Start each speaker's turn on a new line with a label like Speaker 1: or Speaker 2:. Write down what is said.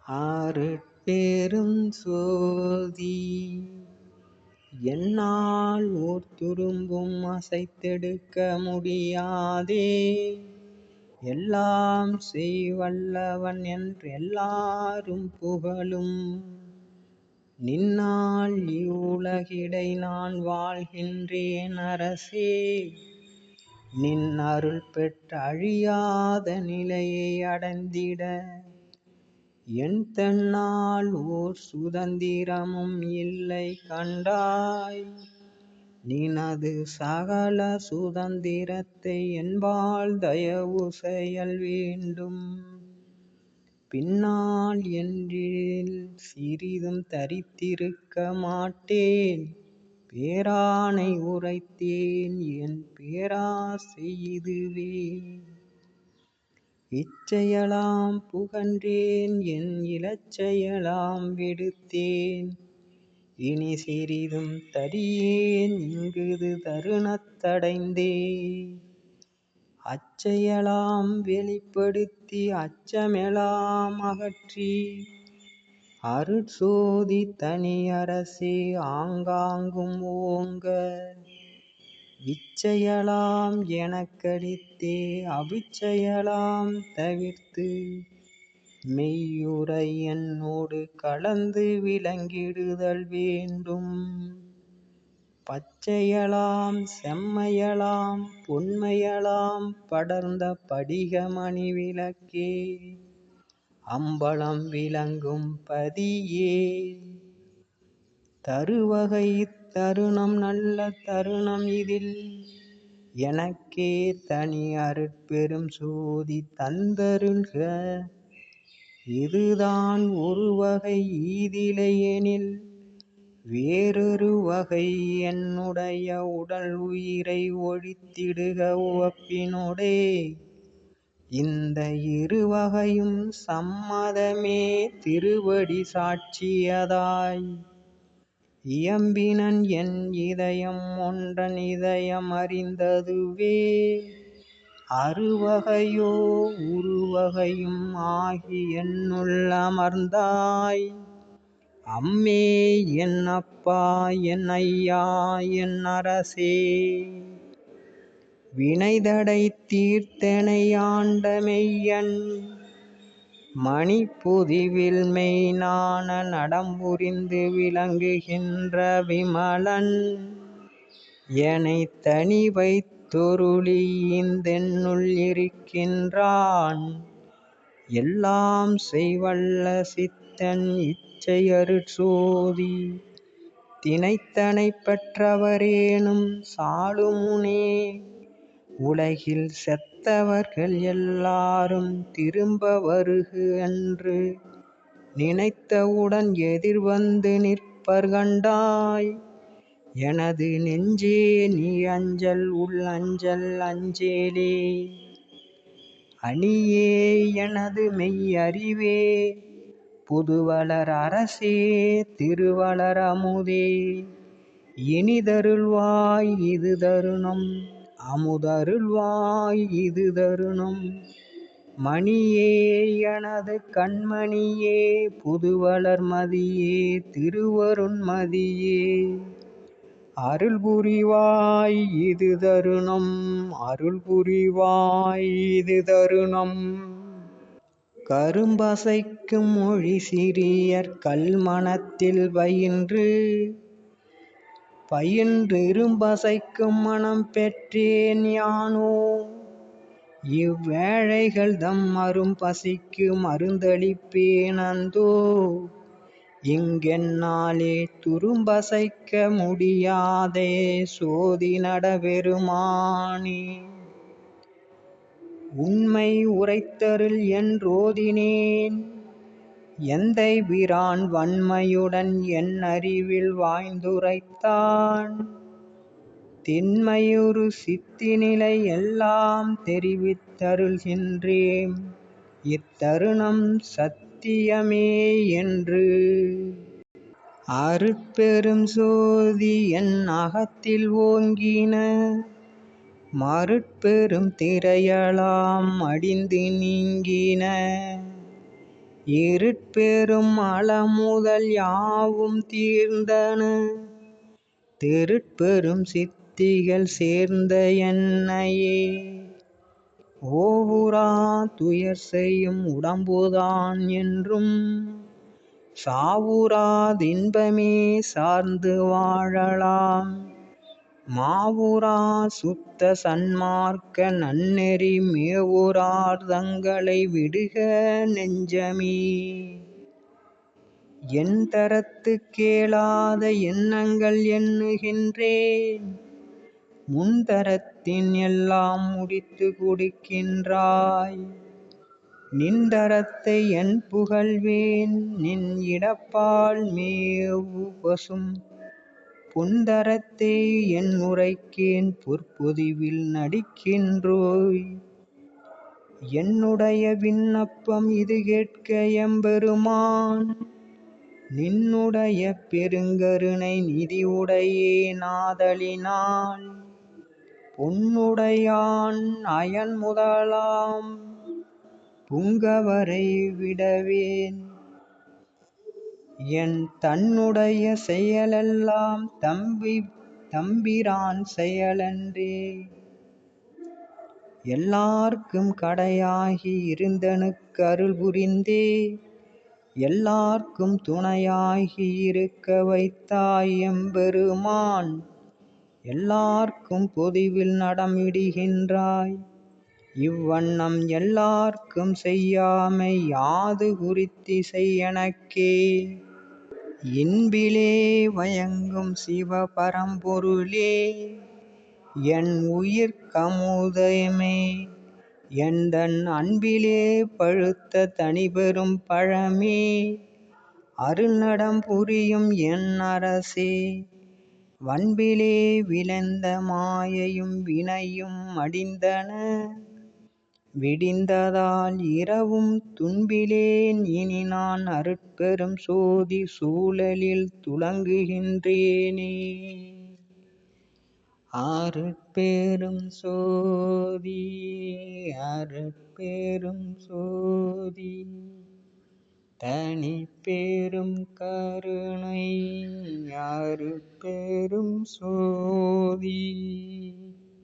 Speaker 1: அருட்பெரும் சோதி என்னால் ஓர் துரும்பும் அசைத்தெடுக்க முடியாதே. எல்லாம் செய்வல்லவன் என்றெல்லாரும் புகழும் நின்னால் இவ்வுலகிடை நான் வாழ்கின்றேன் அரசே. நின் அருள் பெற்று அழியாத நிலையை அடைந்திட என் தன்னால் ஓர் சுதந்திரமும் இல்லை கண்டாய். நினது சகல சுதந்திரத்தை என்பால் தயவு செயல் வேண்டும். பின்னால் என்றில் சிறிதும் தரித்திருக்க மாட்டேன். பேராணை உரைத்தேன் என் பேராசை இதுவே. இச்செயலாம் புகன்றேன் என் இலச்செயலாம் விடுத்தேன். இனி சிறிதும் தரியேன் இங்குது தருணத்தடைந்தே. அச்செயலாம் வெளிப்படுத்தி அச்சமெலாம் அகற்றி அருட்சோதி தனி அரசே ஆங்காங்கும் ஓங்க. இச்செயலாம் எனக்களித்தே அவிச்செயலாம் தவிர்த்து மெய்யுரை என்னோடு கலந்து விளங்கிடுதல் வேண்டும். பச்சையலாம் செம்மையலாம் பொன்மையலாம் படர்ந்த படிகமணி விளக்கே அம்பலம் விளங்கும் பதியே. தருவகை இத்தருணம் நல்ல தருணம் இதில் எனக்கே தனி அருட்பெரும் சோதி தந்தருள்க. இதுதான் ஒரு வகை ஈதிலையெனில் வேறொரு வகை என்னுடைய உடல் உயிரை ஒழித்திடுக உவப்பினோடே. இந்த இருவகையும் சம்மதமே திருவடி சாட்சியதாய் இயம்பினன் என் இதயம் ஒன்றன் இதயம் அறிந்ததுவே. அறுவகையோ உருவகையும் ஆகி என்னுள் அமர்ந்தாய். அம்மே என் அப்பா என் ஐயா என் அரசே. வினைதடை தீர்த்தனை ஆண்ட மெய்யன் மணிப்பொதிவில் மெய்ஞான நடம்புரிந்து விளங்குகின்ற விமலன் எனை தனி வைத்தொருளி இந்தென்னுள் இருக்கின்றான். எல்லாம் செய்வல்ல சித்தன் இச்சை அருட்சோதி தினைத்தனை பெற்றவரேனும் சாலுமுனே. உலகில் செத்தவர்கள் எல்லாரும் திரும்ப வருகு என்று நினைத்தவுடன் எதிர்வந்து நிற்பர் கண்டாய். எனது நெஞ்சே நீ அஞ்சல் உள் அஞ்சல் அஞ்சேலே. அணியே எனது மெய் அறிவே புதுவளர் அரசே திருவளர் அமுதே. இனிதருள்வாய் இது தருணம் அமுதருள்வாய் இது தருணம். மணியே எனது கண்மணியே புதுவளர் மதியே திருவருண்மதியே. அருள் புரிவாய் இது தருணம் அருள் புரிவாய் இது தருணம். கரும்பசைக்கும் மொழி சிறியர் கல்மனத்தில் பயின்று இரும்பசைக்கும் மனம் பெற்றேன் யானோ. இவ்வேழைகள் தம் அரும்பசிக்கு மருந்தளிப்பேன் அந்தோ. இங்கென்னாலே துரும்பசைக்க முடியாதே சோதி நடபெருமானே. உண்மை உரைத்தருள் என்றோதினேன் எந்தை பிரான் வன்மையுடன் என் அறிவில் வாய்ந்துரைத்தான். திண்மையுறு சித்திநிலை எல்லாம் தெரிவித்தருள்கின்றேன் இத்தருணம் சத்தியமே என்று. அருட்பெரும் சோதி என் அகத்தில் ஓங்கின மருட்பெரும் திரையலாம் அடிந்து நீங்கின. இருட்பெரும் அலமுதல் யாவும் தீர்ந்தன. திருட்பெரும் சித்திகள் சேர்ந்த என்னையே ஓவுரா துயர் செய்யும் உடம்புதான் என்றும் சாவுறா தின்பமே சார்ந்து வாழலாம். மாவுரா சுத்த சன்மார்க்க நன்னெறி மேவுறார் தங்களை விடுக நெஞ்சமே. என் தரத்து கேளாத எண்ணங்கள் எண்ணுகின்றேன். முன்தரத்தின் எல்லாம் முடித்து கொடுக்கின்றாய். நின்தரத்தை என் புகழ்வேன் நின் இடப்பால் மேவு பசும். பொன்தரத்தை என் உரைக்கேன் பொற்பொதிவில் நடிக்கின்றோய். என்னுடைய விண்ணப்பம் இது கேட்க எம்பெருமான். நின்னுடைய பெருங்கருணை நிதியுடையே நாதலினால் பொன்னுடையான் அயன் முதலாம் புங்கவரை விடவேன். என் தன்னுடைய செயலெல்லாம் தம்பிரான் செயலன்றே. எல்லார்க்கும் கடையாகி இருந்தனுக்கு அருள் புரிந்தே எல்லார்க்கும் துணையாகி இருக்க வைத்தாய் எம்பெருமான். எல்லார்க்கும் பொதுவில் நடமிடுகின்றாய். இவ்வண்ணம் எல்லார்க்கும் செய்யாமை யாது குறித்திசை எனக்கே. இன்பிலே வயங்கும் சிவபரம்பொருளே என் உயிர்க்கமுதமே. எந்தன் அன்பிலே பழுத்த தனிபெரும் பழமே. அருள்நடம் புரியும் என் அரசே. வன்பிலே விளைந்த மாயையும் வினையும் மடிந்தன. விடிந்ததால் இரவும் துன்பிலேன் இனி நான் அருட்பெரும் சோதி சூழலில் துலங்குகின்றேனே. அருட்பெரும் சோதி அருட்பெரும் சோதி தனிப்பெரும் கருணை அருட்பெரும் சோதி.